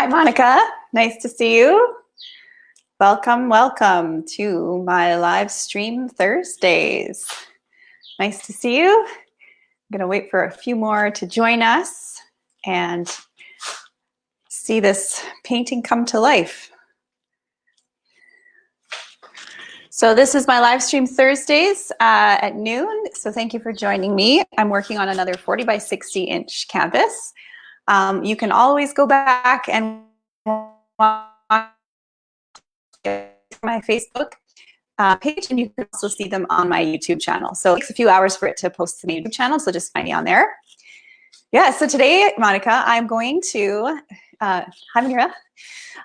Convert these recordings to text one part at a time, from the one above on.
Monica. Nice to see you. Welcome, welcome to my live stream Thursdays. Nice to see you. I'm going to wait for a few more to join us and see this painting come to life. So this is my live stream Thursdays at noon. So thank you for joining me. I'm working on another 40 by 60 inch canvas. You can always go back and watch my Facebook page, and you can also see them on my YouTube channel. So it takes a few hours for it to post to my YouTube channel, so just find me on there. Yeah, so today, Monica, I'm going to, hi Manira,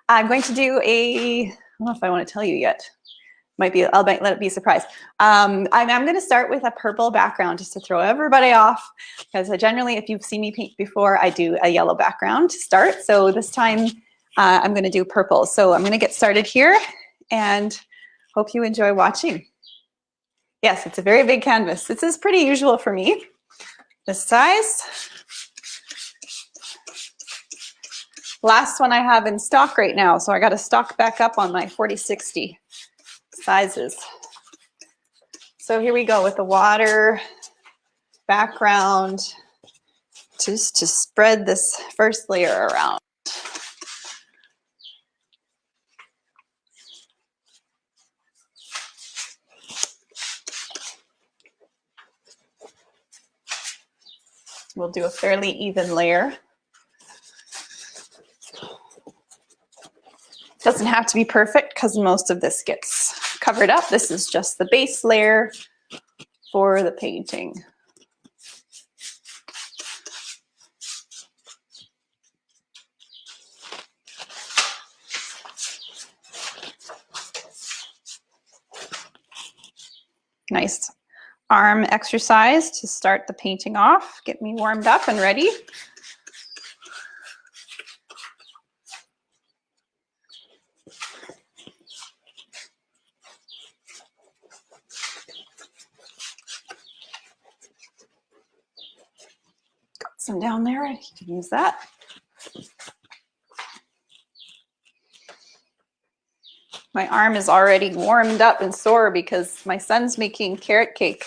I'm going to do a, I don't know if I want to tell you yet. Might be, let it be a surprise. I'm going to start with a purple background just to throw everybody off, because generally, if you've seen me paint before, I do a yellow background to start. So this time, I'm going to do purple. So I'm going to get started here and hope you enjoy watching. Yes, it's a very big canvas. This is pretty usual for me, this size. Last one I have in stock right now, so I got to stock back up on my 40-60 sizes. So here we go with the water background just to spread this first layer around. We'll do a fairly even layer. Doesn't have to be perfect because most of this gets covered up. This is just the base layer for the painting. Nice arm exercise to start the painting off, get me warmed up and ready. Got some down there, you can use that. My arm is already warmed up and sore because my son's making carrot cake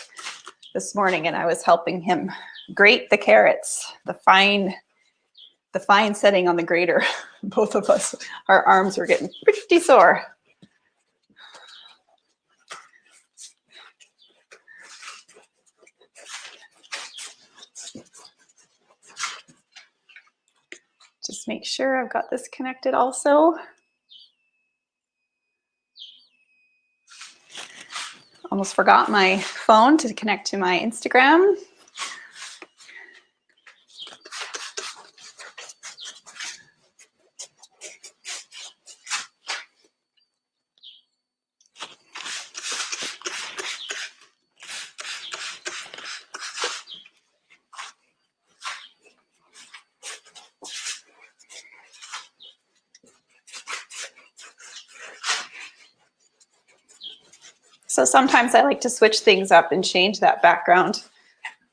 this morning and I was helping him grate the carrots, the fine setting on the grater. Both of us, our arms were getting pretty sore. Just make sure I've got this connected also. Almost forgot my phone to connect to my Instagram. So sometimes I like to switch things up and change that background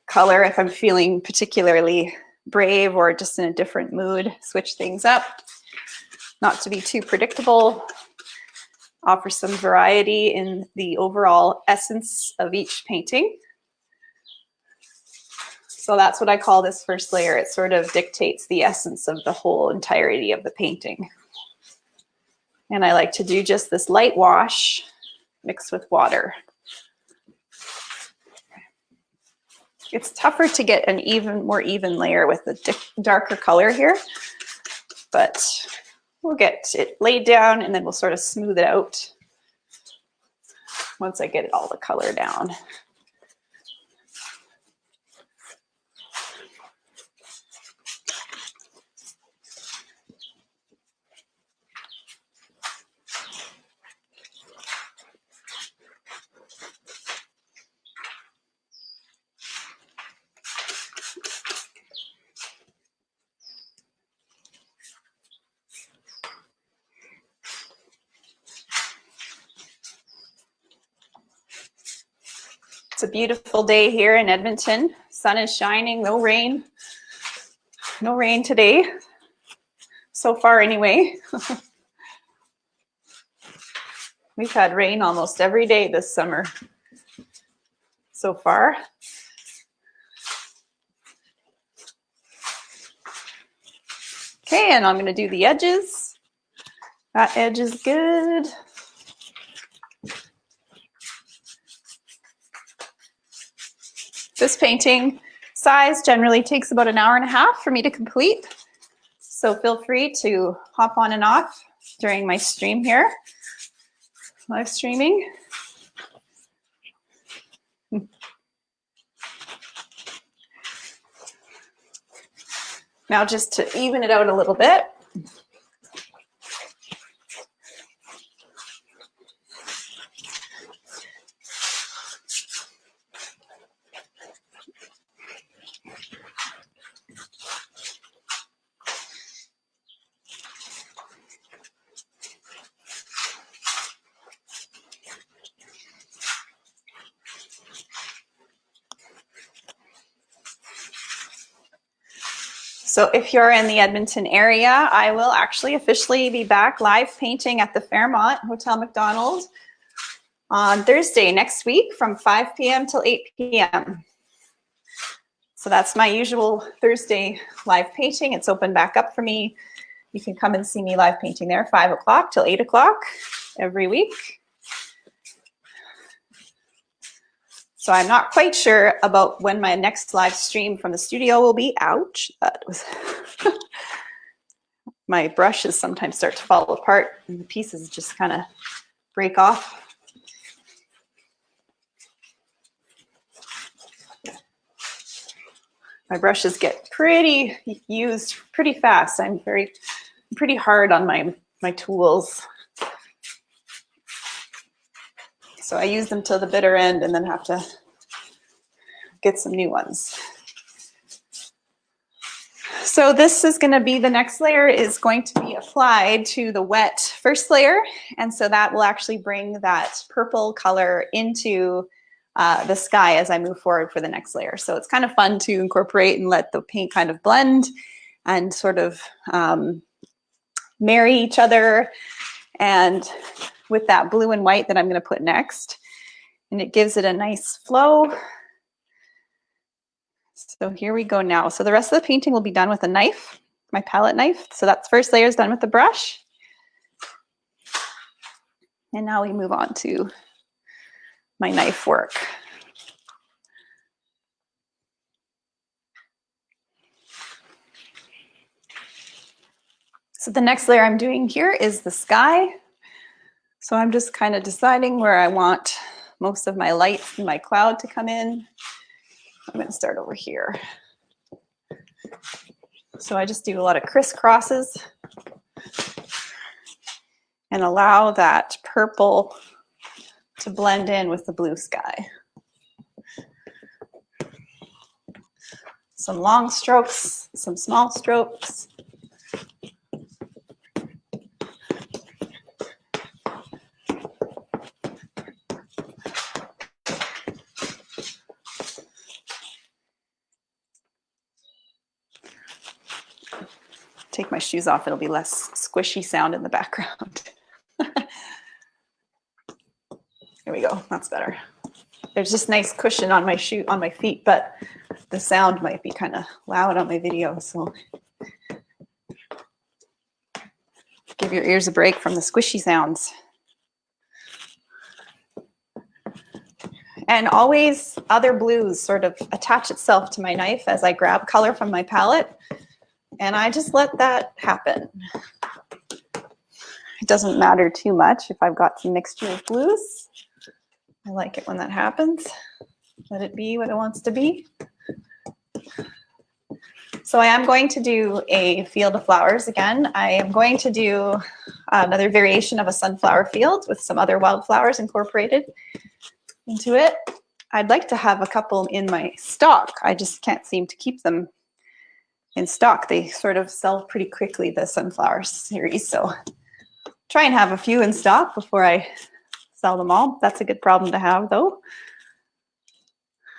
color if I'm feeling particularly brave or just in a different mood, switch things up, not to be too predictable, offer some variety in the overall essence of each painting. So that's what I call this first layer. It sort of dictates the essence of the whole entirety of the painting. And I like to do just this light wash mixed with water. It's tougher to get an more even layer with the darker color here, but we'll get it laid down and then we'll sort of smooth it out once I get all the color down. It's a beautiful day here in Edmonton. Sun is shining, no rain. No rain today. so far anyway. We've had rain almost every day this summer so far. Okay, and I'm going to do the edges. That edge is good. This painting size generally takes about an hour and a half for me to complete. So feel free to hop on and off during my stream here, live streaming. Now just to even it out a little bit. So if you're in the Edmonton area, I will actually officially be back live painting at the Fairmont Hotel McDonald on Thursday next week from 5 p.m. till 8 p.m. So that's my usual Thursday live painting. It's open back up for me. You can come and see me live painting there 5 o'clock till 8 o'clock every week. So I'm not quite sure about when my next live stream from the studio will be. Ouch, that was my brushes sometimes start to fall apart and the pieces just kind of break off. My brushes get pretty used pretty fast. I'm pretty hard on my tools. So I use them till the bitter end and then have to get some new ones. So this is going to be, the next layer is going to be applied to the wet first layer. And so that will actually bring that purple color into the sky as I move forward for the next layer. So it's kind of fun to incorporate and let the paint kind of blend and sort of marry each other. And with that blue and white that I'm going to put next, and it gives it a nice flow. So here we go now. So the rest of the painting will be done with a knife, my palette knife. So that's first layer is done with the brush. And now we move on to my knife work. So the next layer I'm doing here is the sky. So I'm just kind of deciding where I want most of my lights and my cloud to come in. I'm going to start over here. So I just do a lot of crisscrosses and allow that purple to blend in with the blue sky. Some long strokes, some small strokes. Take my shoes off, it'll be less squishy sound in the background. Here we go, that's better. There's just nice cushion on my feet, but the sound might be kind of loud on my video, so give your ears a break from the squishy sounds. And always other blues sort of attach itself to my knife as I grab color from my palette. And I just let that happen. It doesn't matter too much if I've got some mixture of blues. I like it when that happens. Let it be what it wants to be. So I am going to do a field of flowers again. I am going to do another variation of a sunflower field with some other wildflowers incorporated into it. I'd like to have a couple in my stock. I just can't seem to keep them in stock. They sort of sell pretty quickly, the sunflower series. So try and have a few in stock before I sell them all. That's a good problem to have though.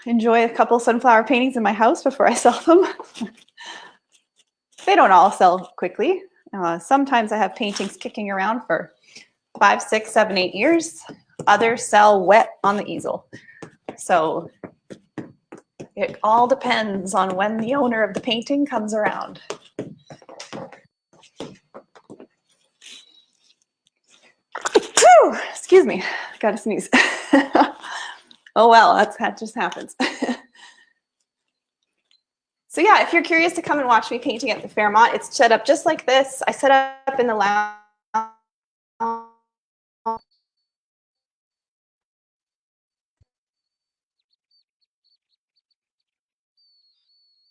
Enjoy a couple sunflower paintings in my house before I sell them. They don't all sell quickly. Sometimes I have paintings kicking around for 5, 6, 7, 8 years. Others sell wet on the easel. So it all depends on when the owner of the painting comes around. Whew, excuse me, gotta sneeze. Oh well, that just happens. So yeah, if you're curious to come and watch me painting at the Fairmont, it's set up just like this. I set up in the lounge.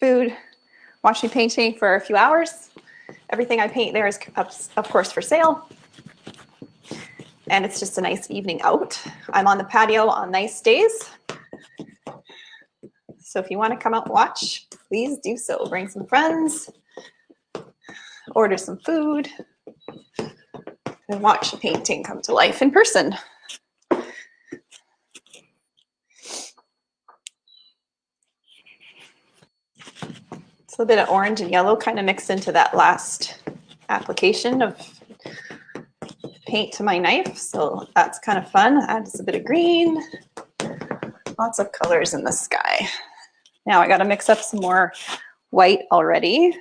Food, watch me painting for a few hours. Everything I paint there is, of course, for sale. And it's just a nice evening out. I'm on the patio on nice days. So if you want to come out and watch, please do so. Bring some friends, order some food, and watch the painting come to life in person. It's a bit of orange and yellow kind of mixed into that last application of paint to my knife. So that's kind of fun. Adds a bit of green, lots of colors in the sky. Now I got to mix up some more white already.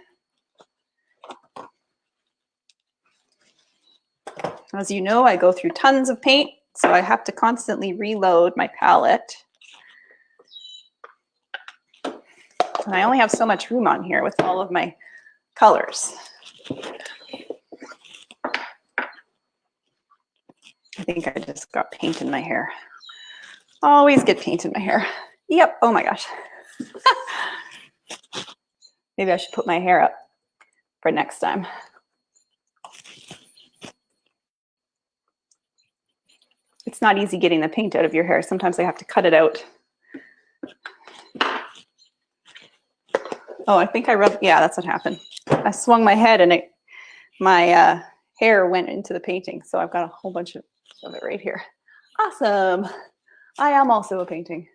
As you know, I go through tons of paint, so I have to constantly reload my palette. And I only have so much room on here with all of my colors. I think I just got paint in my hair. Always get paint in my hair. Yep, oh my gosh. Maybe I should put my hair up for next time. It's not easy getting the paint out of your hair. Sometimes I have to cut it out. Oh, I think I rubbed, yeah, that's what happened. I swung my head and my hair went into the painting. So I've got a whole bunch of it right here. Awesome. I am also a painting.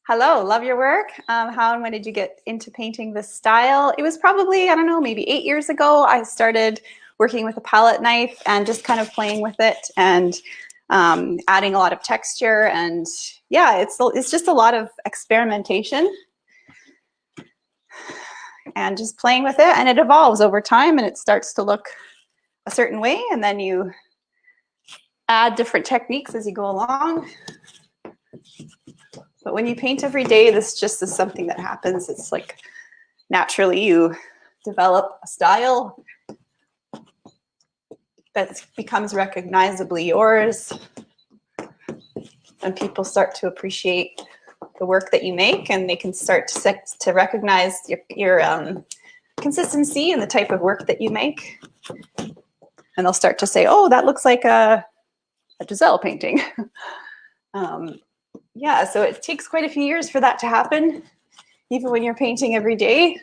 Hello, love your work. How and when did you get into painting this style? It was probably, I don't know, maybe 8 years ago. I started working with a palette knife and just kind of playing with it and adding a lot of texture. And yeah, it's just a lot of experimentation and just playing with it. And it evolves over time and it starts to look a certain way. And then you add different techniques as you go along. But when you paint every day, this just is something that happens. It's like naturally you develop a style that becomes recognizably yours, and people start to appreciate the work that you make, and they can start to recognize your consistency and the type of work that you make. And they'll start to say, oh, that looks like a Giselle painting. Yeah, so it takes quite a few years for that to happen, even when you're painting every day.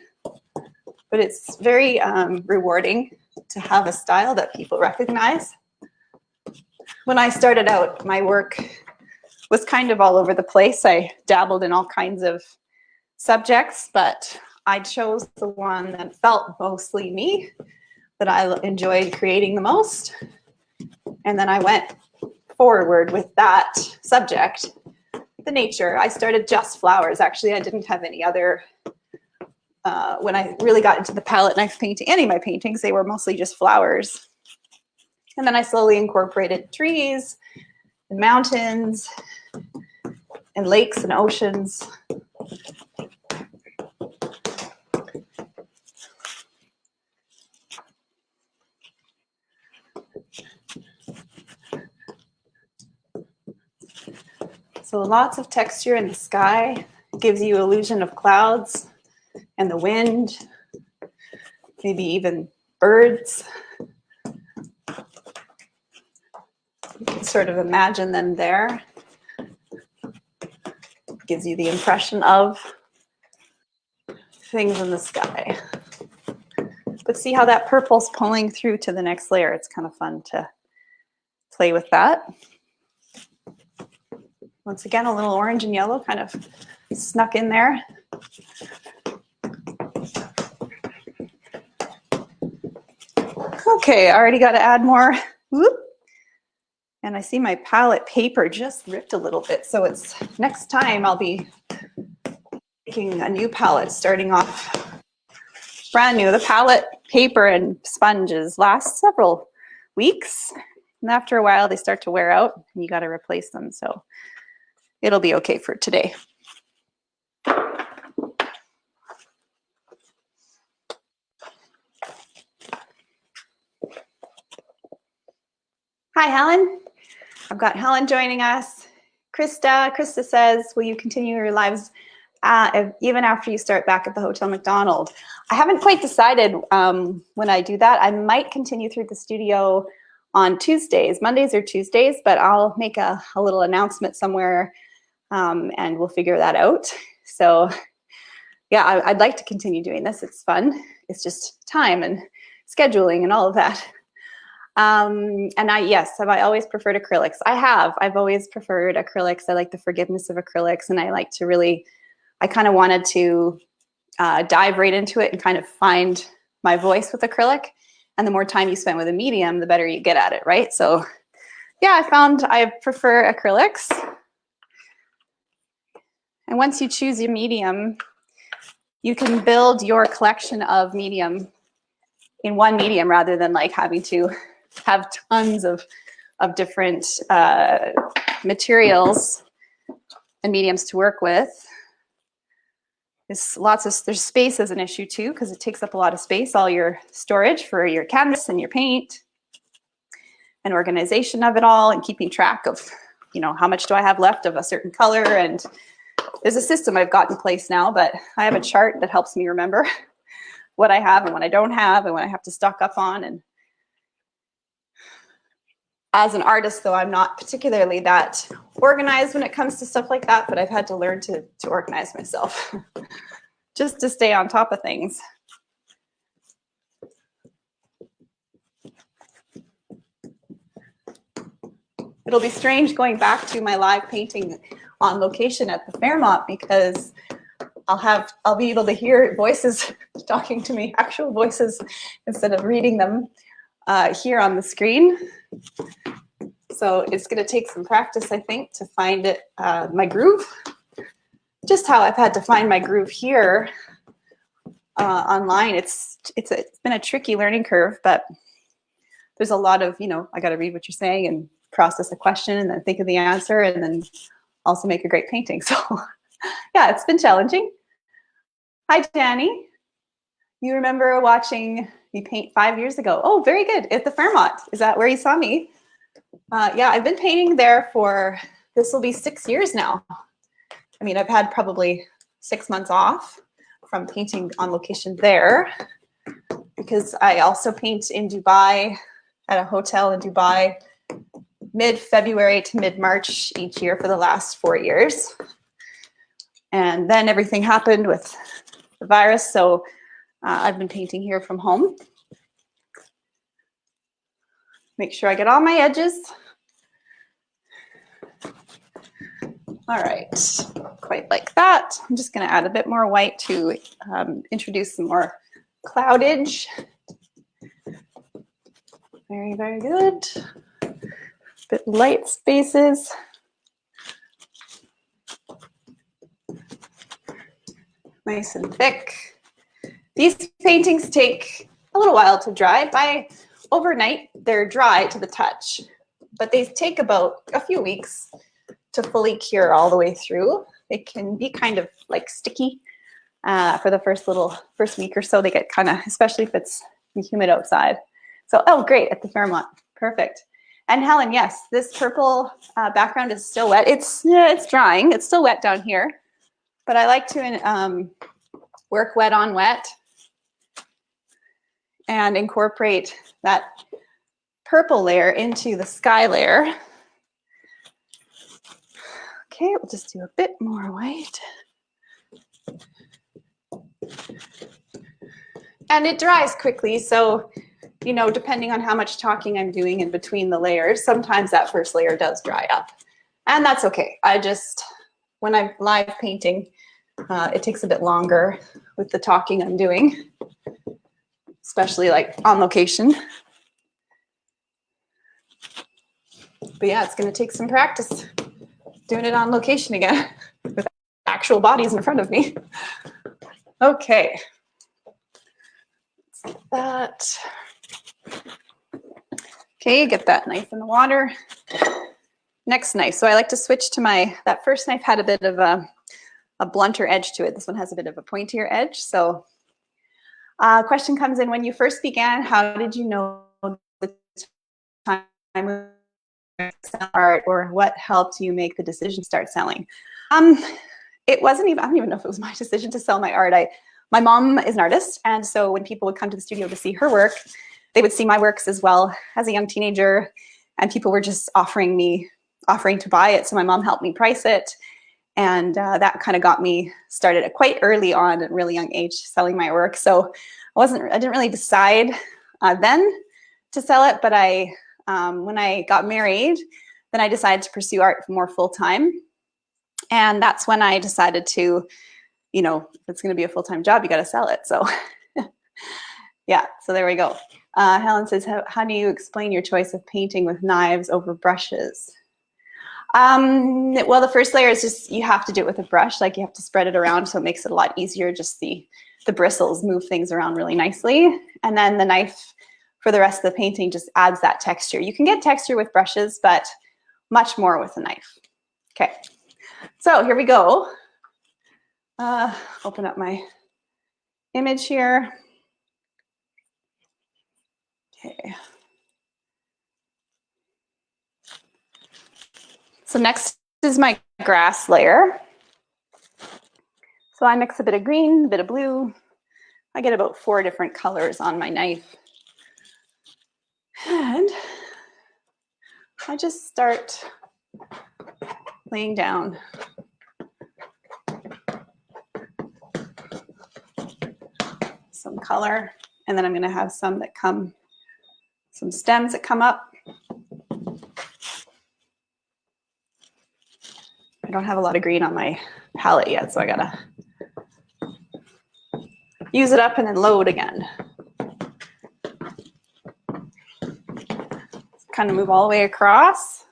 But it's very rewarding to have a style that people recognize. When I started out, my work was kind of all over the place. I dabbled in all kinds of subjects, but I chose the one that felt mostly me, that I enjoyed creating the most. And then I went forward with that subject. The nature. I started just flowers. Actually, I didn't have any other, when I really got into the palette knife painting, any of my paintings, they were mostly just flowers. And then I slowly incorporated trees and mountains and lakes and oceans. So lots of texture in the sky gives you illusion of clouds and the wind, maybe even birds. You can sort of imagine them there. Gives you the impression of things in the sky. But see how that purple's pulling through to the next layer. It's kind of fun to play with that. Once again, a little orange and yellow kind of snuck in there. Okay, I already got to add more. Whoop. And I see my palette paper just ripped a little bit. So it's next time I'll be making a new palette starting off brand new. The palette paper and sponges last several weeks. And after a while, they start to wear out and you got to replace them. So it'll be okay for today. Hi, Helen. I've got Helen joining us. Krista says, will you continue your lives even after you start back at the Hotel McDonald? I haven't quite decided when I do that. I might continue through the studio on Tuesdays, Mondays or Tuesdays, but I'll make a little announcement somewhere and we'll figure that out. So yeah, I'd like to continue doing this. It's fun. It's just time and scheduling and all of that. And yes, have I always preferred acrylics? I've always preferred acrylics. I like the forgiveness of acrylics, and I like to really, I kind of wanted to dive right into it and kind of find my voice with acrylic. And the more time you spend with a medium, the better you get at it, right? So yeah, I found I prefer acrylics. And once you choose your medium, you can build your collection of medium in one medium rather than like having to have tons of different materials and mediums to work with. There's space as an issue too, because it takes up a lot of space, all your storage for your canvas and your paint and organization of it all and keeping track of, you know, how much do I have left of a certain color. And there's a system I've got in place now, but I have a chart that helps me remember what I have and what I don't have and what I have to stock up on. And as an artist, though, I'm not particularly that organized when it comes to stuff like that, but I've had to learn to organize myself just to stay on top of things. It'll be strange going back to my live painting on location at the Fairmont because I'll be able to hear voices talking to me, actual voices, instead of reading them here on the screen. So it's going to take some practice, I think, to find it, my groove. Just how I've had to find my groove here online. It's been a tricky learning curve, but there's a lot of, you know, I got to read what you're saying and process the question and then think of the answer and then also make a great painting. So yeah, it's been challenging. Hi, Danny. You remember watching me paint 5 years ago? Oh, very good. At the Fairmont. Is that where you saw me? Yeah, I've been painting there for, this will be 6 years now. I mean, I've had probably 6 months off from painting on location there because I also paint in Dubai at a hotel in Dubai mid-February to mid-March each year for the last 4 years. And then everything happened with the virus, so I've been painting here from home. Make sure I get all my edges. All right, quite like that. I'm just gonna add a bit more white to introduce some more cloudage. Very, very good. Bit light spaces. Nice and thick. These paintings take a little while to dry. By overnight, they're dry to the touch, but they take about a few weeks to fully cure all the way through. They can be kind of like sticky for the first week or so. They get kind of, especially if it's humid outside. So, oh, great, at the Fairmont, perfect. And Helen, yes, this purple background is still wet. It's drying. It's still wet down here, but I like to work wet on wet and incorporate that purple layer into the sky layer. Okay, we'll just do a bit more white. And it dries quickly, so, you know, depending on how much talking I'm doing in between the layers, sometimes that first layer does dry up. And that's okay. When I'm live painting, it takes a bit longer with the talking I'm doing, especially like on location. But yeah, it's going to take some practice doing it on location again with actual bodies in front of me. Okay. That. Okay, get that knife in the water. Next knife. So I like to switch to that first knife had a bit of a blunter edge to it. This one has a bit of a pointier edge. So question comes in, when you first began, how did you know the time of art, or what helped you make the decision to start selling? It wasn't even, I don't even know if it was my decision to sell my art. My mom is an artist, and so when people would come to the studio to see her work, they would see my works as well as a young teenager, and people were just offering to buy it. So my mom helped me price it, and that kind of got me started at quite early on, at a really young age, selling my work. So I didn't really decide then to sell it, but when I got married, then I decided to pursue art more full time. And that's when I decided to, if it's going to be a full-time job, you got to sell it. So yeah, so there we go. Helen says, how do you explain your choice of painting with knives over brushes? Well, the first layer is just, you have to do it with a brush. Like, you have to spread it around, so it makes it a lot easier. Just the bristles move things around really nicely. And then the knife for the rest of the painting just adds that texture. You can get texture with brushes, but much more with a knife. Okay, so here we go. Open up my image here. Okay. So next is my grass layer. So I mix a bit of green, a bit of blue. I get about 4 different colors on my knife. And I just start laying down some color. And then I'm going to have some stems that come up. I don't have a lot of green on my palette yet, so I gotta use it up and then load again. Kind of move all the way across.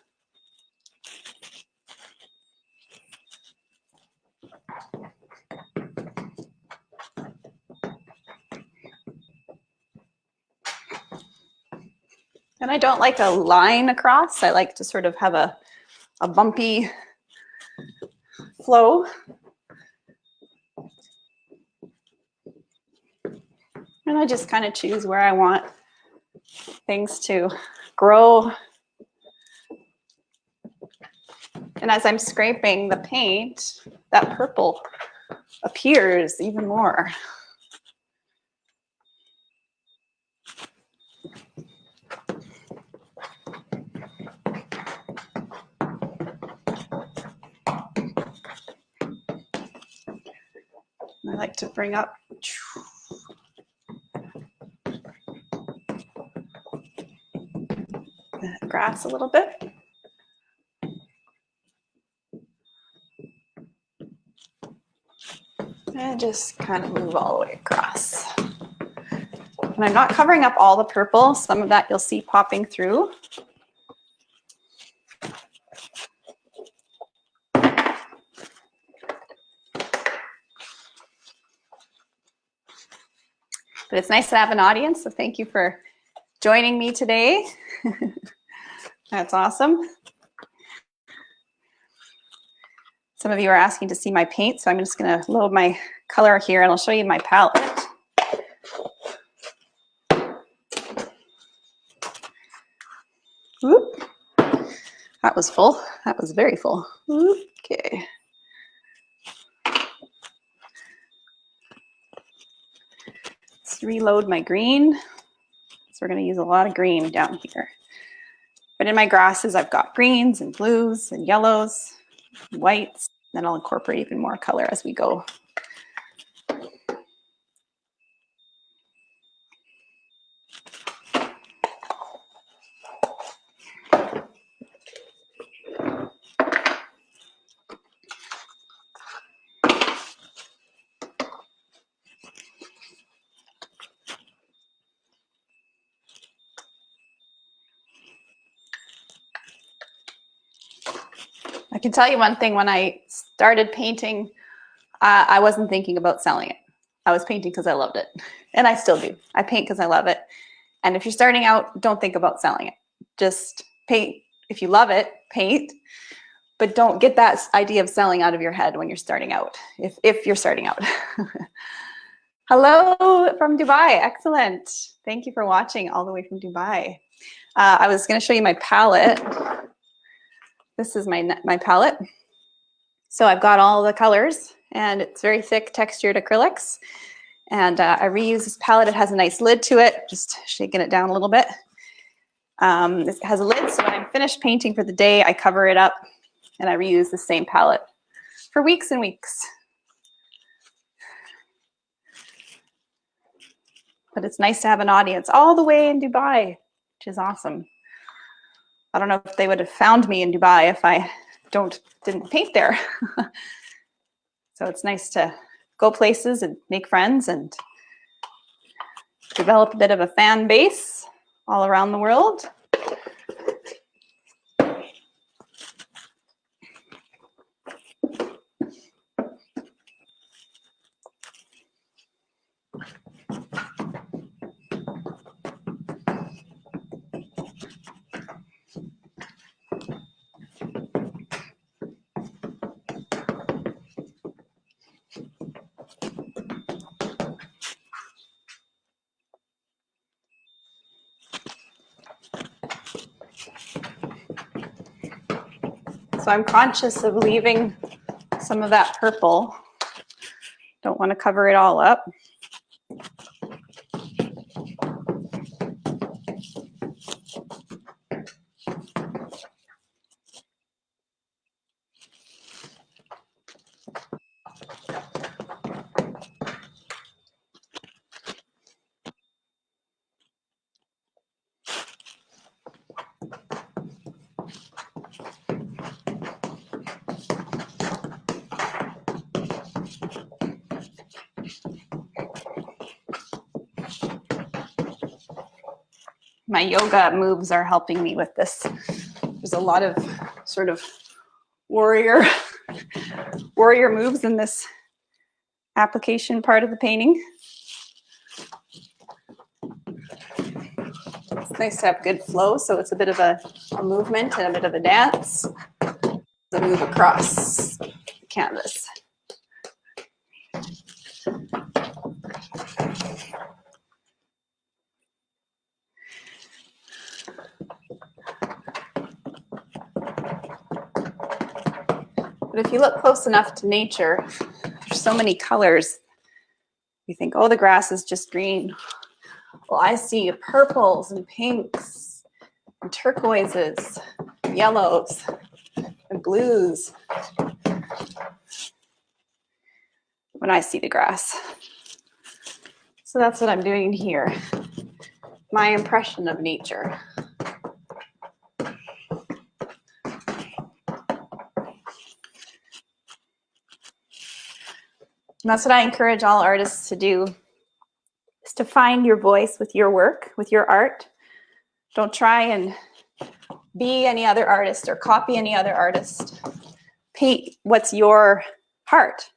And I don't like a line across. I like to sort of have a bumpy flow. And I just kind of choose where I want things to grow. And as I'm scraping the paint, that purple appears even more. I like to bring up the grass a little bit. And just kind of move all the way across. And I'm not covering up all the purple. Some of that you'll see popping through. But it's nice to have an audience, so thank you for joining me today. That's awesome. Some of you are asking to see my paint, so I'm just going to load my color here and I'll show you my palette. Whoop. That was full. That was very full. Okay. Let's reload my green. So we're going to use a lot of green down here. But in my grasses, I've got greens and blues and yellows, and whites. Then I'll incorporate even more color as we go. can tell you one thing. When I started painting, I wasn't thinking about selling it. I was painting because I loved it. And I still do. I paint because I love it. And if you're starting out, don't think about selling it. Just paint. If you love it, paint. But don't get that idea of selling out of your head when you're starting out, if you're starting out. Hello from Dubai. Excellent. Thank you for watching all the way from Dubai. I was going to show you my palette. This is my palette. So I've got all the colors, and it's very thick textured acrylics. And I reuse this palette. It has a nice lid to it. Just shaking it down a little bit. It has a lid, so when I'm finished painting for the day, I cover it up, and I reuse the same palette for weeks and weeks. But it's nice to have an audience all the way in Dubai, which is awesome. I don't know if they would have found me in Dubai if I didn't paint there. So it's nice to go places and make friends and develop a bit of a fan base all around the world. So I'm conscious of leaving some of that purple. Don't want to cover it all up. My yoga moves are helping me with this. There's a lot of sort of warrior moves in this application part of the painting. It's nice to have good flow, so it's a bit of a movement and a bit of a dance. The move across the canvas. But if you look close enough to nature, there's so many colors. You think, oh, the grass is just green. Well, I see purples and pinks and turquoises, yellows and blues when I see the grass. So that's what I'm doing here. My impression of nature. And that's what I encourage all artists to do, is to find your voice with your work, with your art. Don't try and be any other artist or copy any other artist. Paint what's your heart.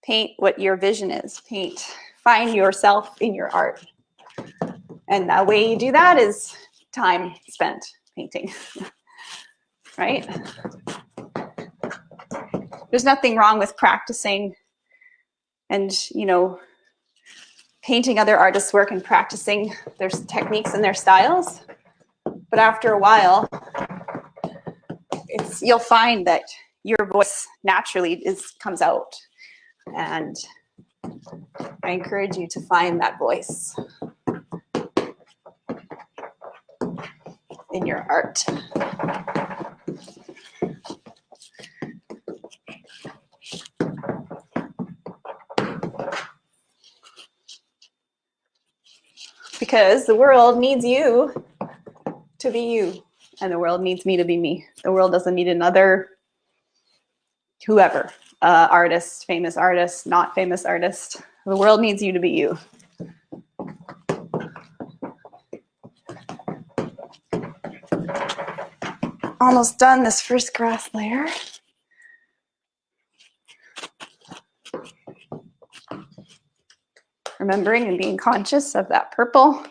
Paint what your vision is. Find yourself in your art. And the way you do that is time spent painting, right? There's nothing wrong with practicing and, painting other artists' work and practicing their techniques and their styles. But after a while, you'll find that your voice naturally comes out. And I encourage you to find that voice in your art. Because the world needs you to be you, and the world needs me to be me. The world doesn't need another whoever, artist, famous artist, not famous artist. The world needs you to be you. almost done this first grass layer. Remembering and being conscious of that purple.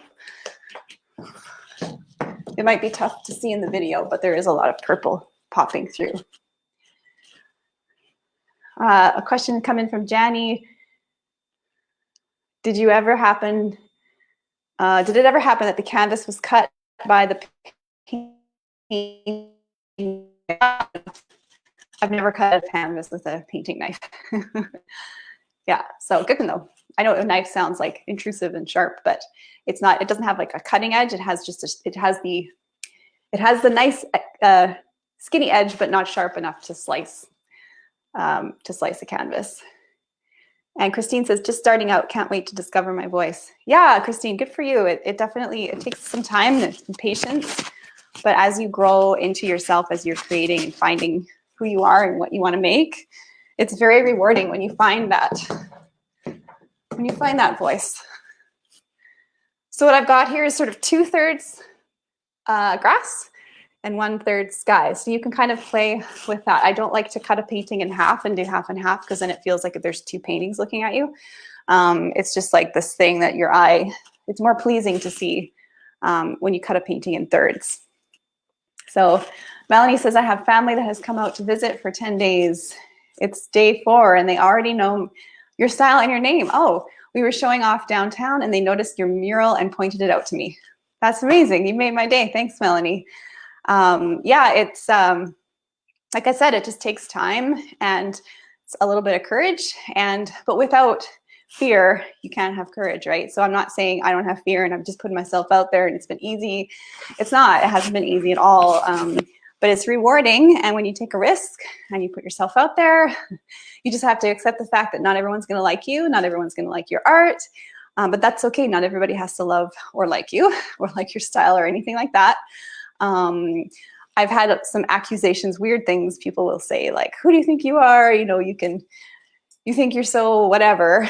It might be tough to see in the video, but there is a lot of purple popping through. A question coming from Janie. Did it ever happen that the canvas was cut by the painting? I've never cut a canvas with a painting knife. Yeah, so good to know. I know a knife sounds like intrusive and sharp, but it's not. It doesn't have like a cutting edge. It has just it has the nice skinny edge, but not sharp enough to slice a canvas. And Christine says, just starting out, can't wait to discover my voice. Yeah, Christine, good for you. It definitely takes some time and patience, but as you grow into yourself, as you're creating and finding who you are and what you want to make, it's very rewarding when you find that voice. So what I've got here is sort of 2/3 grass and 1/3 sky. So you can kind of play with that. I don't like to cut a painting in half and do half and half because then it feels like there's two paintings looking at you. It's just like this thing that your eye, it's more pleasing to see when you cut a painting in thirds. So Melanie says, I have family that has come out to visit for 10 days. It's day 4 and they already know your style and your name. Oh, we were showing off downtown and they noticed your mural and pointed it out to me. That's amazing. You made my day. Thanks, Melanie. Yeah, it's like I said, it just takes time and it's a little bit of courage, but without fear, you can't have courage, right? So I'm not saying I don't have fear and I'm just putting myself out there and it's been easy. It's not. It hasn't been easy at all. But it's rewarding. And when you take a risk and you put yourself out there, you just have to accept the fact that not everyone's going to like you. Not everyone's going to like your art. But that's okay. Not everybody has to love or like you or like your style or anything like that. I've had some accusations, weird things people will say, like, who do you think you are? You know, you think you're so whatever,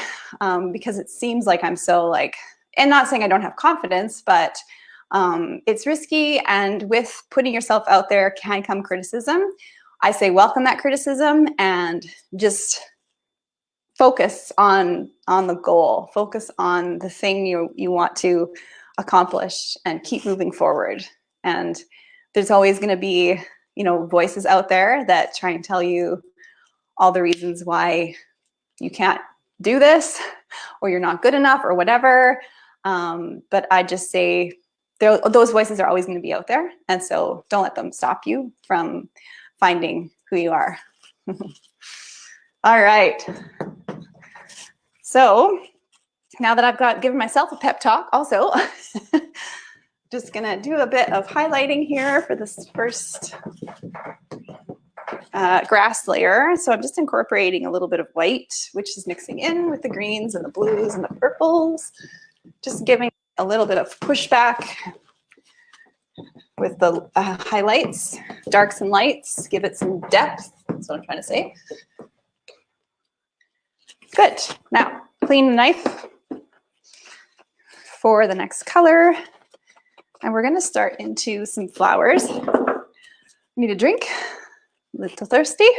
because it seems like I'm so like, and not saying I don't have confidence, but it's risky. And with putting yourself out there can come criticism. I say welcome that criticism and just focus on the goal, focus on the thing you want to accomplish and keep moving forward. And there's always going to be, you know, voices out there that try and tell you all the reasons why you can't do this or you're not good enough or whatever. But I just say those voices are always going to be out there. And so don't let them stop you from finding who you are. All right. So now that I've given myself a pep talk also, just going to do a bit of highlighting here for this first grass layer. So I'm just incorporating a little bit of white, which is mixing in with the greens and the blues and the purples, just giving a little bit of pushback with the highlights, darks and lights, give it some depth. That's what I'm trying to say. Good. Now, clean the knife for the next color. And we're going to start into some flowers. Need a drink? A little thirsty?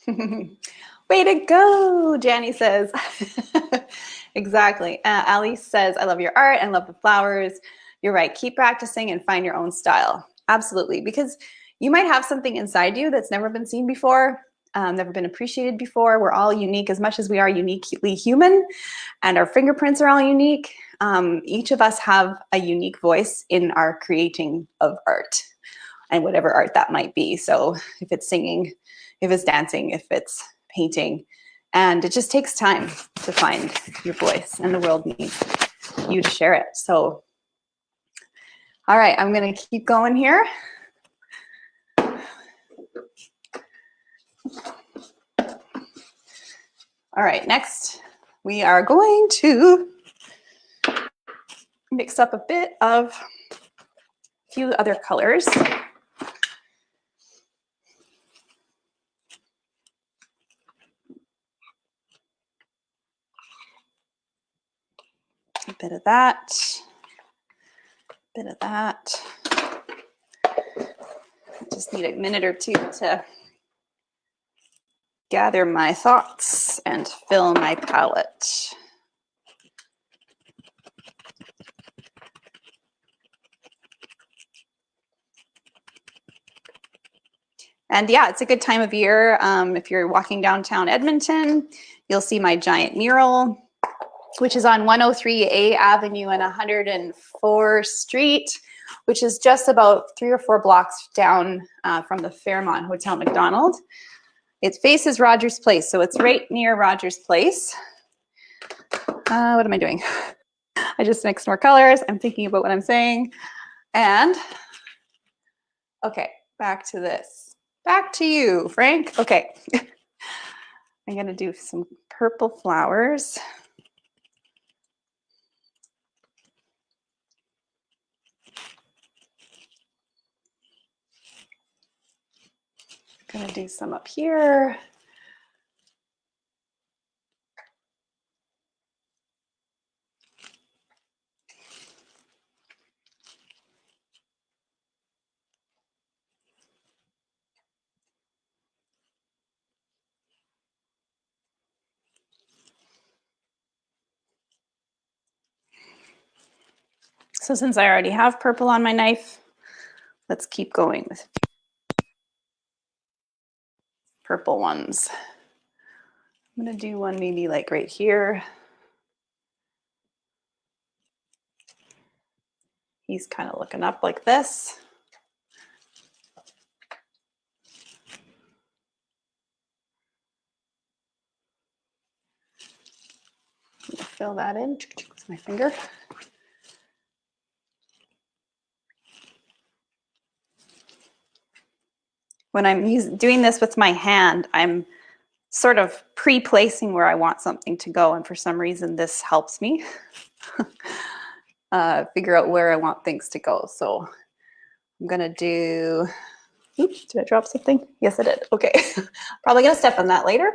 Way to go, Janny says. Exactly. Alice says, I love your art and love the flowers. You're right. Keep practicing and find your own style. Absolutely. Because you might have something inside you that's never been seen before, never been appreciated before. We're all unique as much as we are uniquely human, and our fingerprints are all unique. Each of us have a unique voice in our creating of art and whatever art that might be. So if it's singing, if it's dancing, if it's painting, and it just takes time to find your voice, and the world needs you to share it. So, all right, I'm going to keep going here. All right, next we are going to mix up a bit of a few other colors. that, a bit of that. Just need a minute or two to gather my thoughts and fill my palette. And yeah, it's a good time of year. If you're walking downtown Edmonton, you'll see my giant mural, which is on 103A Avenue and 104th Street, which is just about 3 or 4 blocks down from the Fairmont Hotel McDonald. It faces Rogers Place, so it's right near Rogers Place. What am I doing? I just mixed more colors. I'm thinking about what I'm saying. And, okay, back to this. Back to you, Frank. Okay. I'm going to do some purple flowers. I'm going to do some up here. So since I already have purple on my knife, let's keep going with purple ones. I'm going to do one maybe like right here. He's kind of looking up like this. Fill that in with my finger. When I'm doing this with my hand, I'm sort of pre-placing where I want something to go, and for some reason this helps me figure out where I want things to go. So I'm gonna do, oops, did I drop something? Yes, I did. Okay, probably gonna step on that later.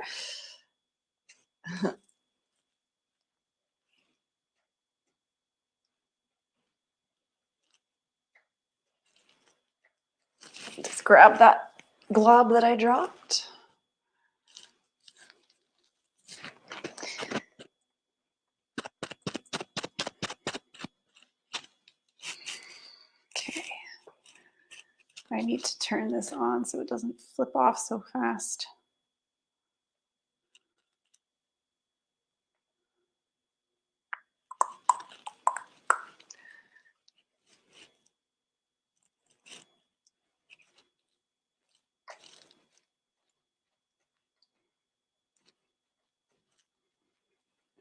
Just grab that glob that I dropped. Okay. I need to turn this on so it doesn't flip off so fast.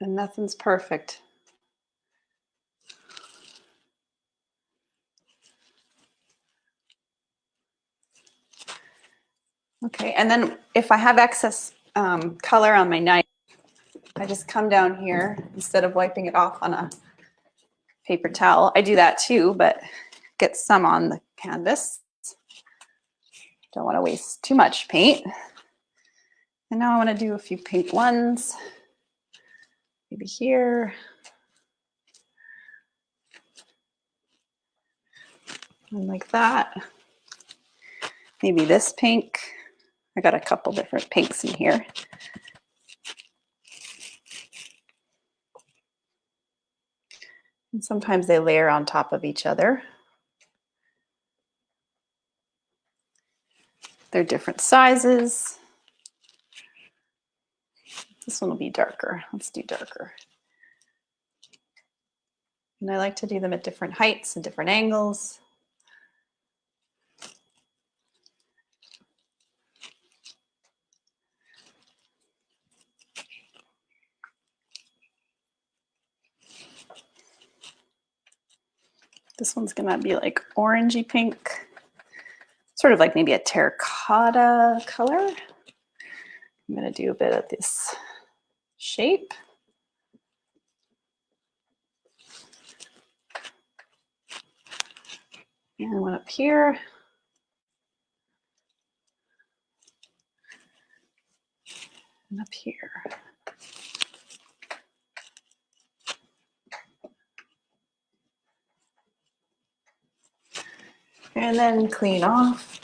And nothing's perfect. Okay, and then if I have excess color on my knife, I just come down here instead of wiping it off on a paper towel. I do that too, but get some on the canvas. Don't want to waste too much paint. And now I want to do a few pink ones. Maybe here. And like that. Maybe this pink. I got a couple different pinks in here. And sometimes they layer on top of each other. They're different sizes. This one will be darker. Let's do darker. And I like to do them at different heights and different angles. This one's gonna be like orangey pink, sort of like maybe a terracotta color. I'm gonna do a bit of this shape. And one up here. And up here. And then clean off.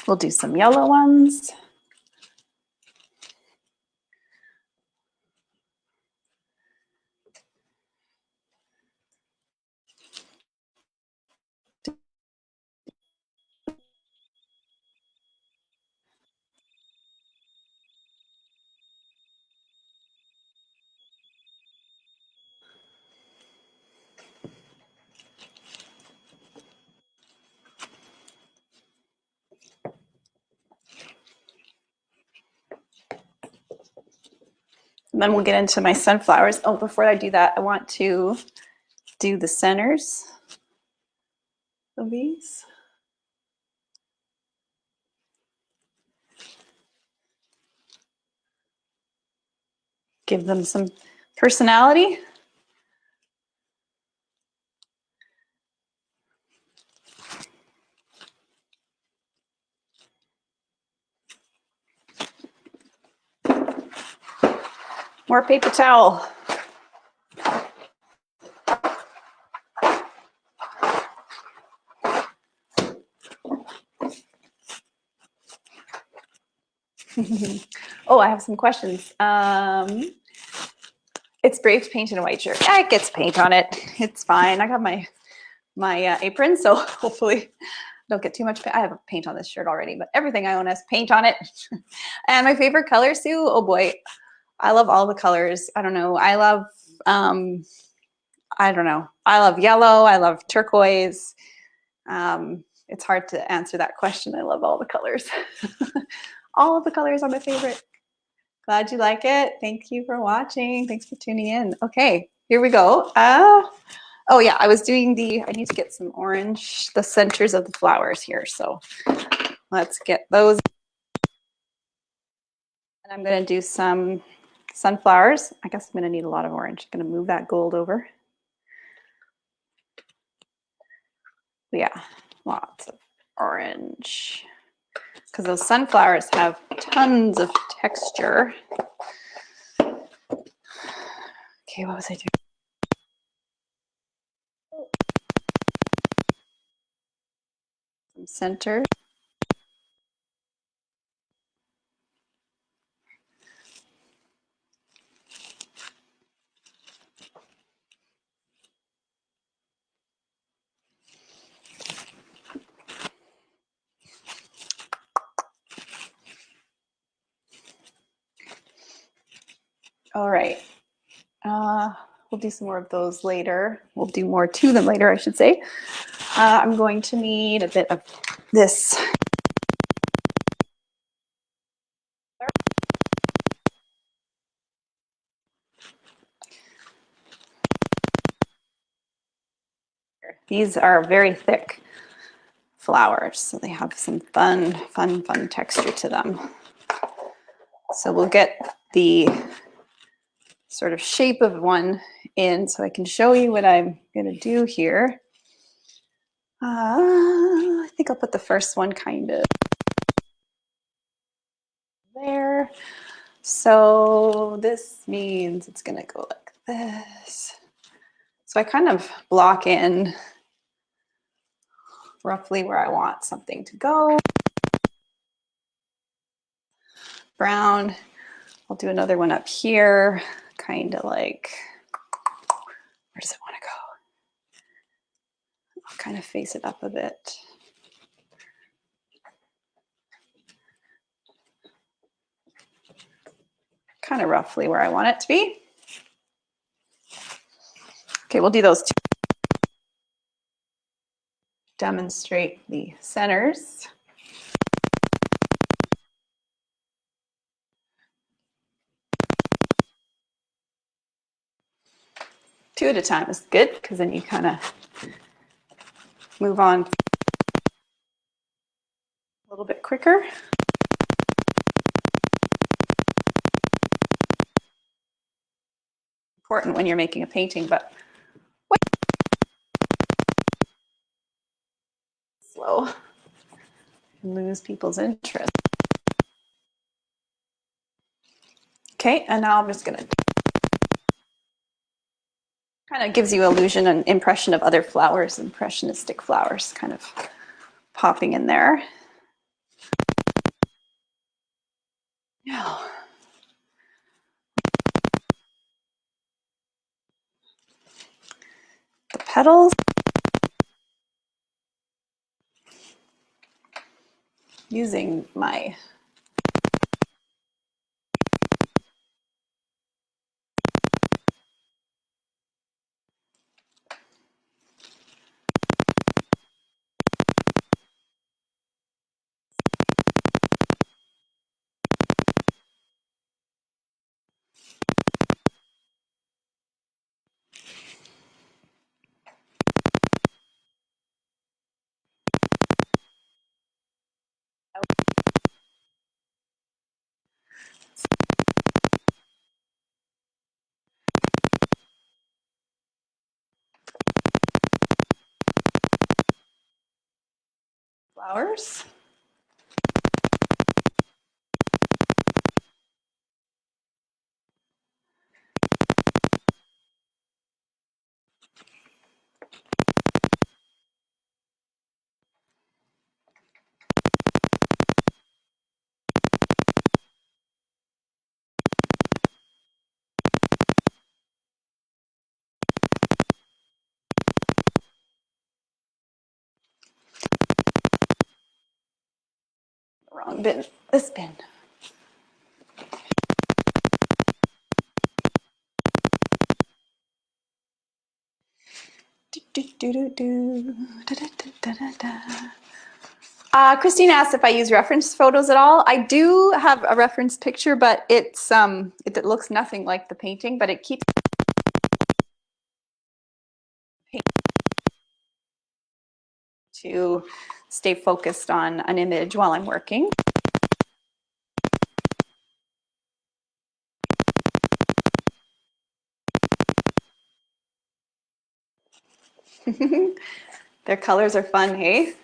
We'll do some yellow ones. And then we'll get into my sunflowers. Oh, before I do that, I want to do the centers of these. Give them some personality. More paper towel. Oh, I have some questions. It's Braves paint in a white shirt. Yeah, it gets paint on it. It's fine. I got my apron, so hopefully don't get too much paint. I have paint on this shirt already, but everything I own has paint on it. And my favorite color, Sue, oh boy, I love all the colors. I don't know. I love, I don't know. I love yellow. I love turquoise. It's hard to answer that question. I love all the colors. All of the colors are my favorite. Glad you like it. Thank you for watching. Thanks for tuning in. Okay, here we go. Oh yeah, I was doing I need to get some orange, the centers of the flowers here. So let's get those. And I'm gonna do some sunflowers. I guess I'm gonna need a lot of orange. I'm gonna move that gold over. Yeah, lots of orange. Because those sunflowers have tons of texture. Okay, what was I doing? Some center. All right. We'll do some more of those later. We'll do more to them later, I should say. I'm going to need a bit of this. These are very thick flowers, so they have some fun texture to them. So we'll get the sort of shape of one in so I can show you what I'm going to do here. I think I'll put the first one kind of there. So this means it's going to go like this. So I kind of block in roughly where I want something to go. Brown. I'll do another one up here, kind of like, where does it want to go? I'll kind of face it up a bit. Kind of roughly where I want it to be. Okay, we'll do those two. Demonstrate the centers. Two at a time is good because then you kind of move on a little bit quicker. Important when you're making a painting, but slow and lose people's interest. Okay, and now I'm just gonna kind of gives you illusion and impression of other flowers, impressionistic flowers kind of popping in there. Yeah. The petals. Using my flowers. Wrong bin. This bin. Christine asked if I use reference photos at all. I do have a reference picture, but it looks nothing like the painting, but it keeps to stay focused on an image while I'm working. Their colors are fun, hey?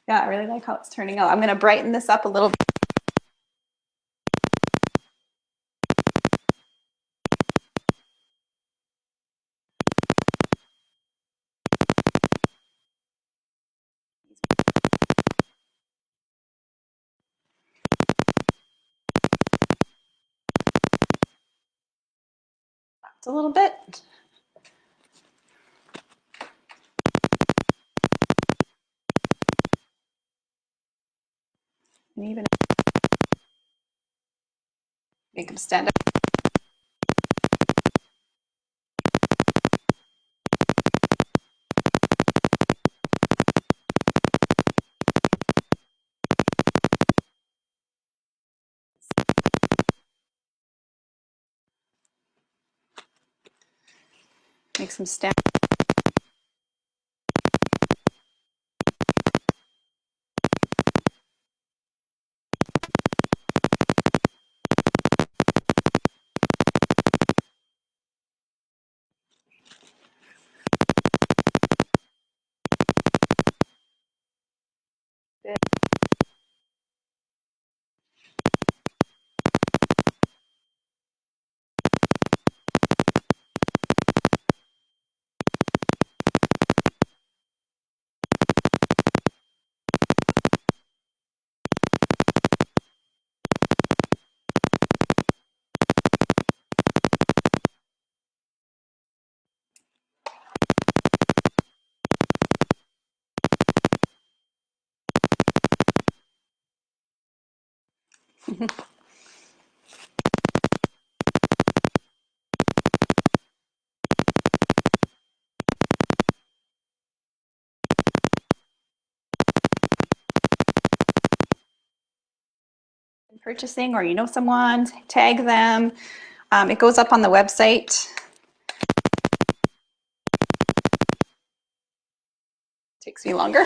Yeah, I really like how it's turning out. I'm going to brighten this up a little bit. A little bit. And even make them stand up. Make some stand. Purchasing, or you know someone, tag them. It goes up on the website. Takes me longer.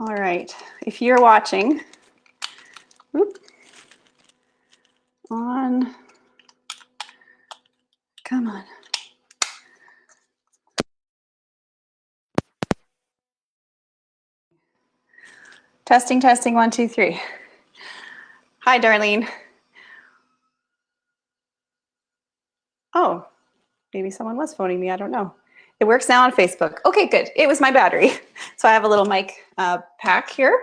All right, if you're watching, whoop, on, come on. Testing, testing, 1, 2, 3. Hi, Darlene. Oh, maybe someone was phoning me, I don't know. It works now on Facebook. Okay, good. It was my battery. So I have a little mic pack here.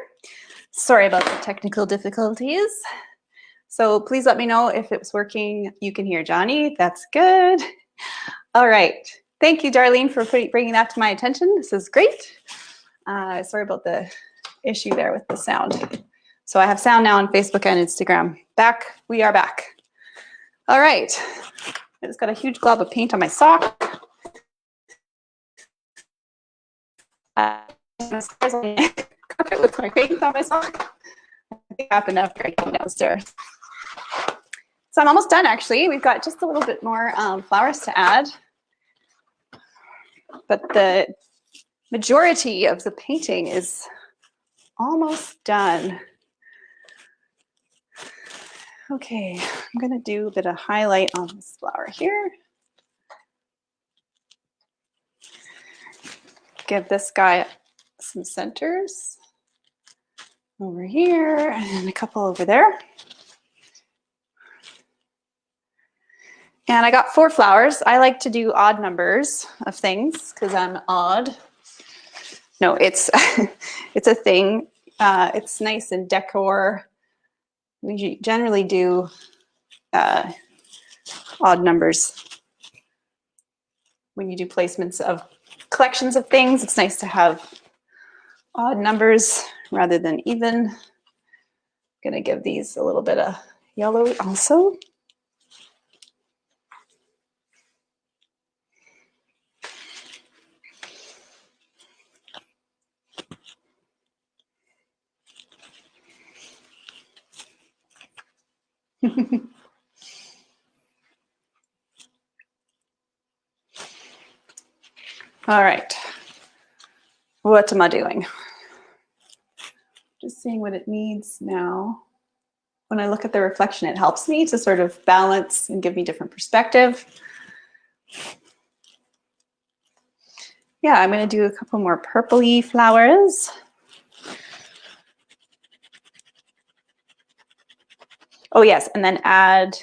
Sorry about the technical difficulties. So please let me know if it was working. You can hear Johnny. That's good. All right. Thank you, Darlene, for bringing that to my attention. This is great. Sorry about the issue there with the sound. So I have sound now on Facebook and Instagram. Back. We are back. All right. I just got a huge glob of paint on my sock. With my paint on my sock. I think it happened after I came downstairs. So I'm almost done, actually. We've got just a little bit more flowers to add. But the majority of the painting is almost done. Okay, I'm going to do a bit of highlight on this flower here. Give this guy some centers over here and a couple over there. And I got 4 flowers. I like to do odd numbers of things because I'm odd. No, it's it's a thing. It's nice in decor. We generally do odd numbers when you do placements of collections of things. It's nice to have odd numbers rather than even. I'm gonna give these a little bit of yellow also. All right, what am I doing? Just seeing what it needs now. When I look at the reflection, it helps me to sort of balance and give me different perspective. Yeah, I'm going to do a couple more purpley flowers. Oh yes, and then add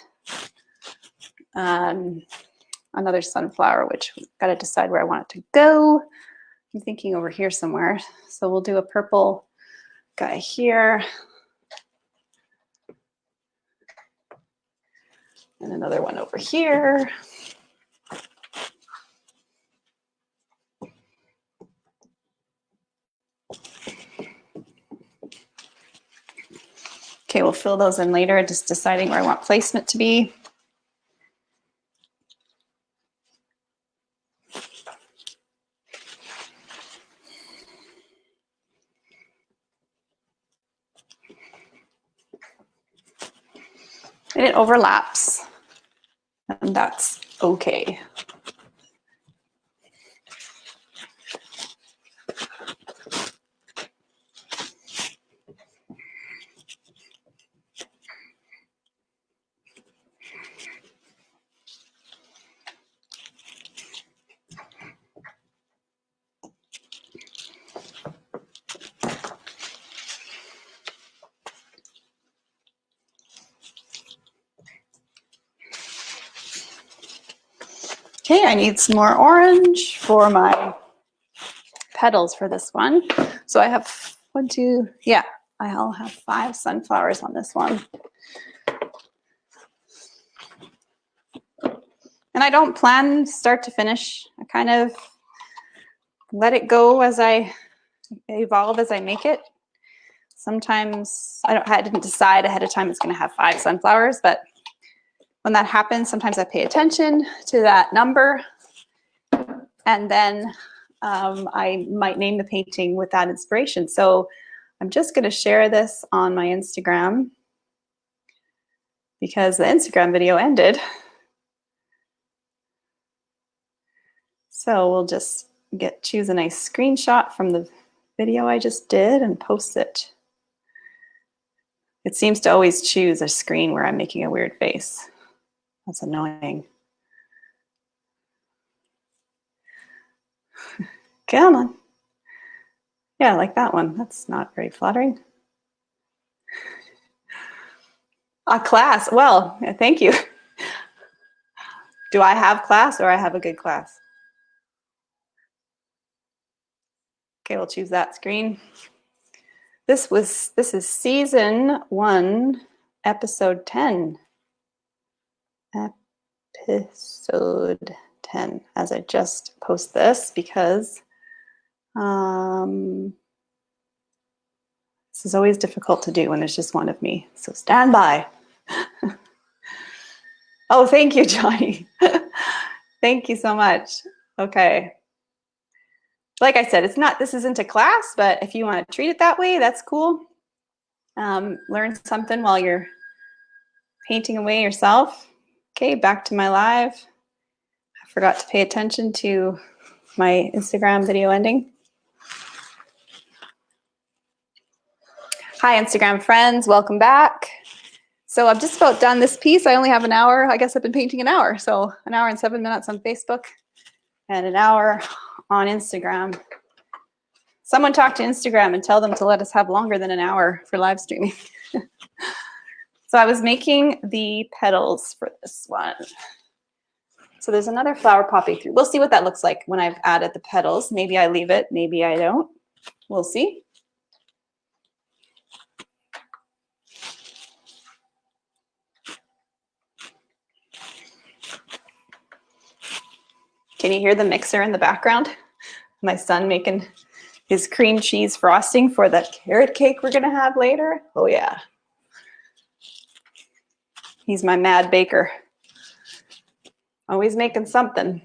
another sunflower, which we've got to decide where I want it to go. I'm thinking over here somewhere. So we'll do a purple guy here. And another one over here. Okay, we'll fill those in later, just deciding where I want placement to be. And it overlaps, and that's okay. Okay, I need some more orange for my petals for this one. So I have 1, 2, yeah, I'll have 5 sunflowers on this one. And I don't plan start to finish. I kind of let it go as I evolve, as I make it. Sometimes I didn't decide ahead of time it's going to have 5 sunflowers, but when that happens, sometimes I pay attention to that number, and then I might name the painting with that inspiration. So I'm just going to share this on my Instagram because the Instagram video ended. So we'll just choose a nice screenshot from the video I just did and post it. It seems to always choose a screen where I'm making a weird face. That's annoying. Come on. Yeah, like that one. That's not very flattering. A class. Well, thank you. Do I have class or I have a good class? Okay, we'll choose that screen. This is season 1, episode 10. Episode 10, as I just post this because this is always difficult to do when there's just one of me. So stand by. Oh, thank you, Johnny. Thank you so much. Okay. Like I said, this isn't a class, but if you want to treat it that way, that's cool. Learn something while you're painting away yourself. Okay, back to my live. I forgot to pay attention to my Instagram video ending. Hi, Instagram friends, welcome back. So I'm just about done this piece. I only have an hour. I guess I've been painting an hour. So an hour and 7 minutes on Facebook and an hour on Instagram. Someone talk to Instagram and tell them to let us have longer than an hour for live streaming. So I was making the petals for this one. So there's another flower popping through. We'll see what that looks like when I've added the petals. Maybe I leave it, maybe I don't. We'll see. Can you hear the mixer in the background? My son making his cream cheese frosting for the carrot cake we're gonna have later. Oh yeah. He's my mad baker. Always making something.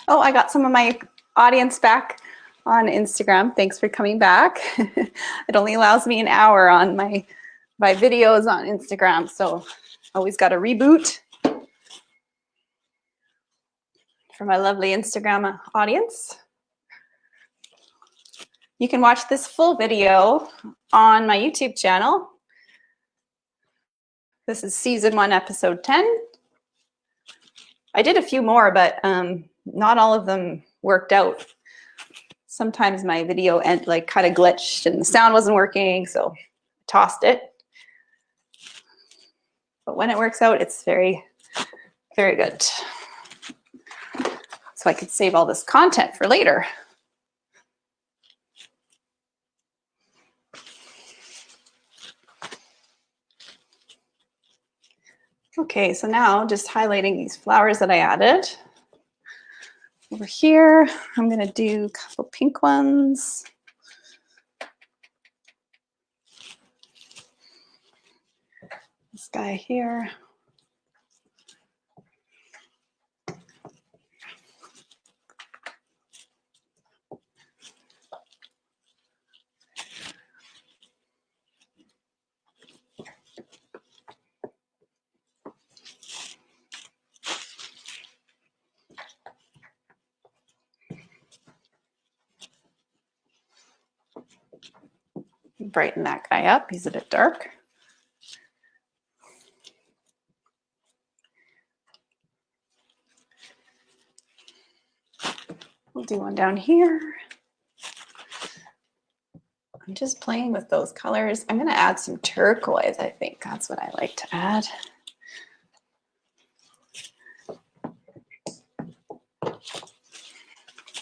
Oh, I got some of my audience back on Instagram. Thanks for coming back. It only allows me an hour on my videos on Instagram, so always got to reboot for my lovely Instagram audience. You can watch this full video on my YouTube channel. This is season 1, episode 10. I did a few more, but not all of them worked out. Sometimes my video kind of glitched and the sound wasn't working, so I tossed it. But when it works out, it's very, very good. So I could save all this content for later. Okay, so now just highlighting these flowers that I added. Over here, I'm gonna do a couple pink ones. This guy here. Brighten that guy up, he's a bit dark. We'll do one down here. I'm just playing with those colors. I'm gonna add some turquoise, I think. That's what I like to add.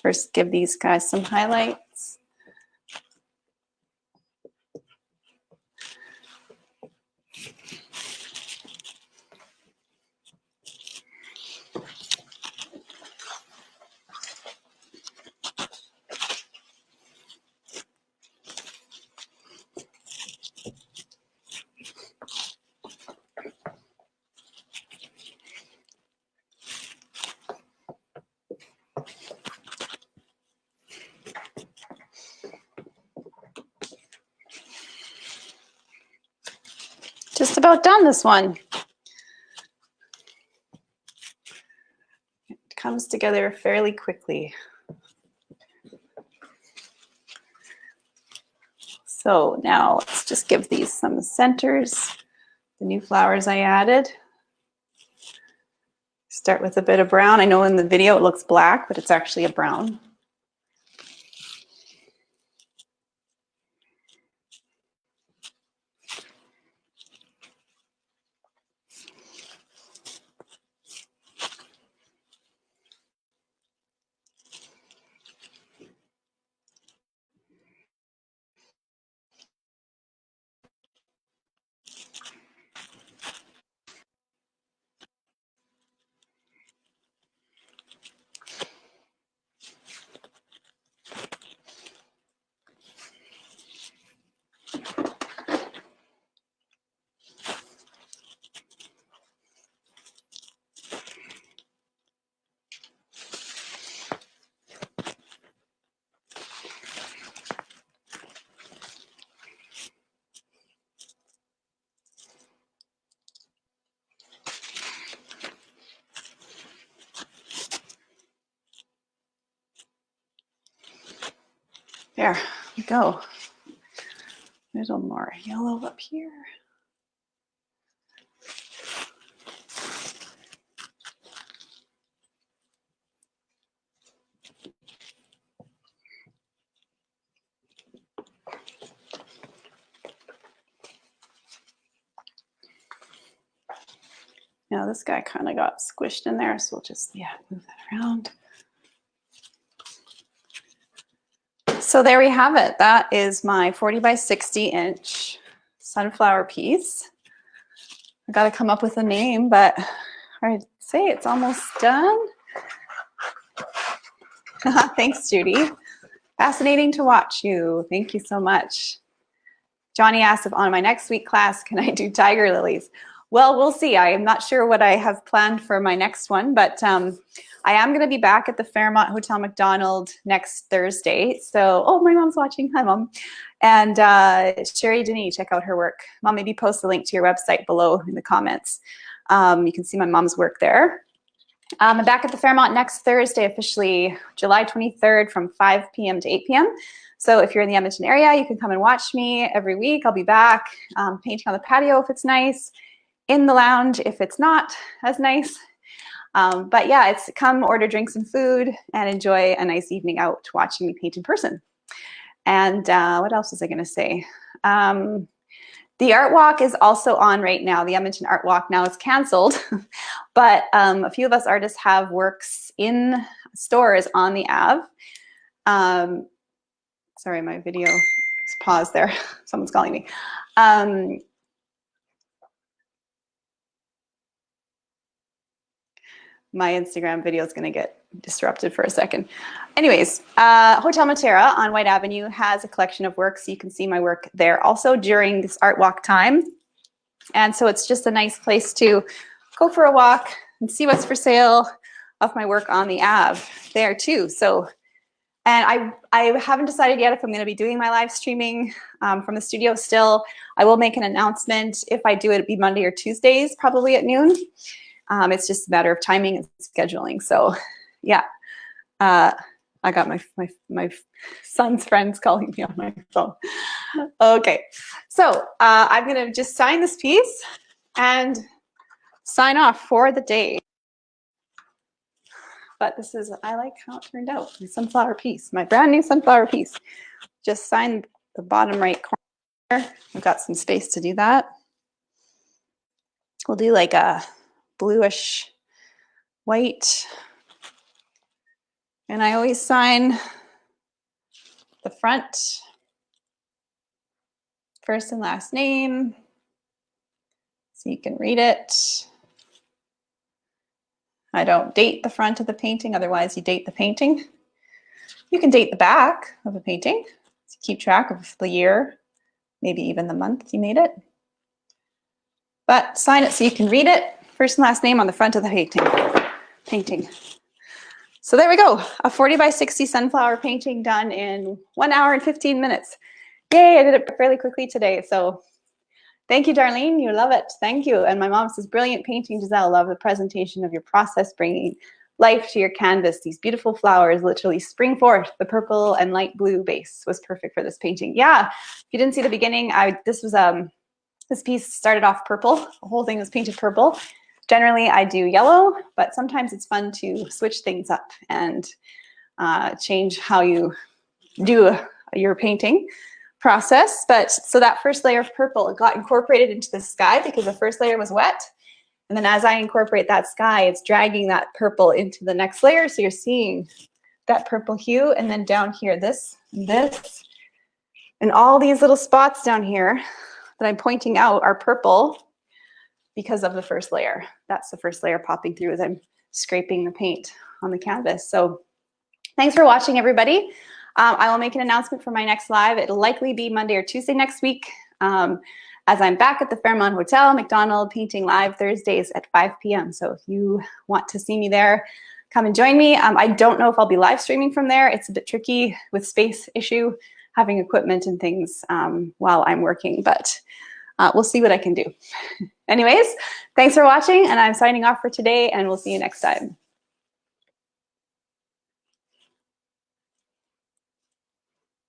First, give these guys some highlights. about done, this one. It comes together fairly quickly. So now let's just give these some centers. The new flowers I added. Start with a bit of brown. I know in the video it looks black, but it's actually a brown. There we go. A little more yellow up here. Now this guy kind of got squished in there, so we'll just, move that around. So there we have it. That is my 40 by 60 inch sunflower piece. I got to come up with a name, but I'd say it's almost done. Thanks, Judy. Fascinating to watch you. Thank you so much. Johnny asked if on my next week class, can I do tiger lilies? Well, we'll see. I am not sure what I have planned for my next one, but I am going to be back at the Fairmont Hotel Macdonald next Thursday. So, oh, my mom's watching. Hi, Mom. And Giselle Denis, check out her work. Mom, maybe post a link to your website below in the comments. You can see my mom's work there. I'm back at the Fairmont next Thursday, officially July 23rd from 5 p.m. to 8 p.m. So if you're in the Edmonton area, you can come and watch me every week. I'll be back painting on the patio if it's nice, in the lounge if it's not as nice. But yeah, it's come order drinks and food and enjoy a nice evening out watching me paint in person. And what else was I going to say? The art walk is also on right now. The Edmonton Art Walk now is canceled, but a few of us artists have works in stores on the Ave. Sorry, my video is paused there. Someone's calling me. My Instagram video is going to get disrupted for a second. Anyways, Hotel Matera on White Avenue has a collection of works. You can see my work there also during this art walk time. And so it's just a nice place to go for a walk and see what's for sale of my work on the Ave there too. So, and I haven't decided yet if I'm going to be doing my live streaming from the studio still. I will make an announcement. If I do it, it'd be Monday or Tuesdays, probably at noon. It's just a matter of timing and scheduling. So yeah, I got my son's friends calling me on my phone. Okay, so I'm gonna just sign this piece and sign off for the day. But this is, I like how it turned out. My sunflower piece, my brand new sunflower piece. Just sign the bottom right corner. I've got some space to do that. We'll do like a bluish white. And I always sign the front, first and last name, so you can read it. I don't date the front of the painting, otherwise you date the painting. You can date the back of a painting to keep track of the year, maybe even the month you made it. But sign it so you can read it. First and last name on the front of the painting. So there we go, a 40 by 60 sunflower painting done in 1 hour and 15 minutes. Yay, I did it fairly quickly today. So Thank you, Darlene. You love it. Thank you. And my mom says, brilliant painting, Giselle. Love the presentation of your process, bringing life to your canvas. These beautiful flowers literally spring forth. The purple and light blue base was perfect for this painting. Yeah, if you didn't see the beginning, this piece started off purple. The whole thing was painted purple. Generally, I do yellow, but sometimes it's fun to switch things up and change how you do your painting process. But so that first layer of purple, it got incorporated into the sky because the first layer was wet. And then as I incorporate that sky, it's dragging that purple into the next layer. So you're seeing that purple hue. And then down here, this, and all these little spots down here that I'm pointing out are purple because of the first layer. That's the first layer popping through as I'm scraping the paint on the canvas. So thanks for watching, everybody. I will make an announcement for my next live. It'll likely be Monday or Tuesday next week, as I'm back at the Fairmont Hotel, McDonald, painting live Thursdays at 5 p.m. So if you want to see me there, come and join me. I don't know if I'll be live streaming from there. It's a bit tricky with space issue, having equipment and things while I'm working, but we'll see what I can do. Anyways, thanks for watching, and I'm signing off for today, and we'll see you next time.